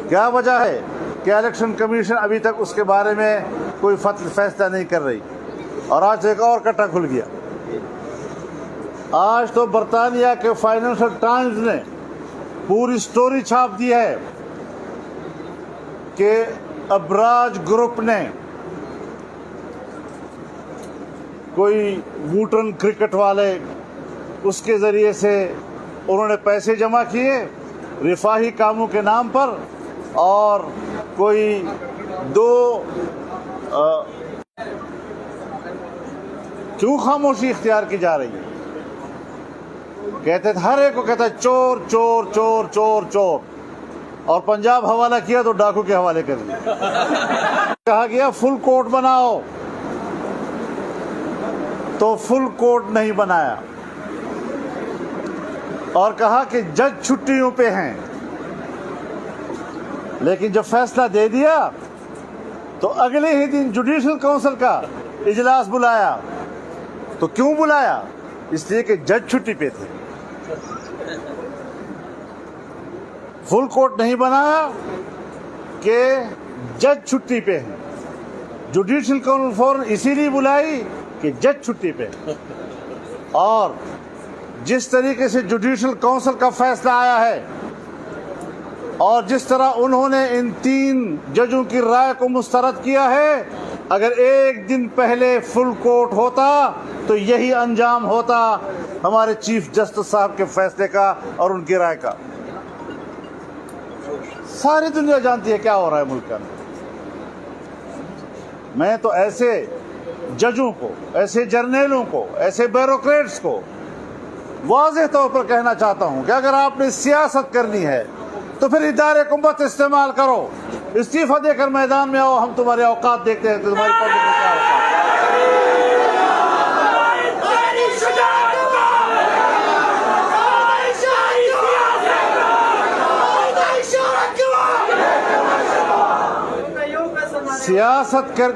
کیا وجہ ہے کہ الیکشن کمیشن ابھی تک اس کے بارے میں کوئی فیصلہ نہیں کر رہی؟ اور آج ایک اور کٹا کھل گیا۔ آج تو برطانیہ کے فائنینشل ٹائمز نے پوری سٹوری چھاپ دی ہے کہ ابراج گروپ نے کوئی ووٹن کرکٹ والے اس کے ذریعے سے انہوں نے پیسے جمع کیے رفاہی کاموں کے نام پر، اور کوئی کیوں خاموشی اختیار کی جا رہی ہے؟ کہتے تھے، ہر ایک کو کہتا ہے چور چور چور چور چور، اور پنجاب حوالہ کیا تو ڈاکو کے حوالے کر دیا۔ کہا گیا فل کورٹ بناؤ، تو فل کورٹ نہیں بنایا، اور کہا کہ جج چھٹیوں پہ ہیں، لیکن جب فیصلہ دے دیا تو اگلے ہی دن جوڈیشل کونسل کا اجلاس بلایا۔ تو کیوں بلایا؟ اس لیے کہ جج چھٹی پہ تھے۔ فل کورٹ نہیں بنایا کہ جج چھٹی پہ ہیں، جوڈیشل کونسل فوراً اسی لیے بلائی کہ جج چھٹی پہ ہیں۔ اور جس طریقے سے جوڈیشل کونسل کا فیصلہ آیا ہے، اور جس طرح انہوں نے ان 3 ججوں کی رائے کو مسترد کیا ہے، اگر ایک دن پہلے فل کورٹ ہوتا تو یہی انجام ہوتا ہمارے چیف جسٹس صاحب کے فیصلے کا اور ان کی رائے کا۔ ساری دنیا جانتی ہے کیا ہو رہا ہے ملک میں۔ میں تو ایسے ججوں کو، ایسے جرنیلوں کو، ایسے بیوروکریٹس کو واضح طور پر کہنا چاہتا ہوں کہ اگر آپ نے سیاست کرنی ہے تو پھر ادارے کو مت استعمال کرو، استعفیٰ دے کر میدان میں آؤ، ہم تمہارے اوقات دیکھتے ہیں کہ تمہاری پبلک میں کیا اوقات۔ سیاست کر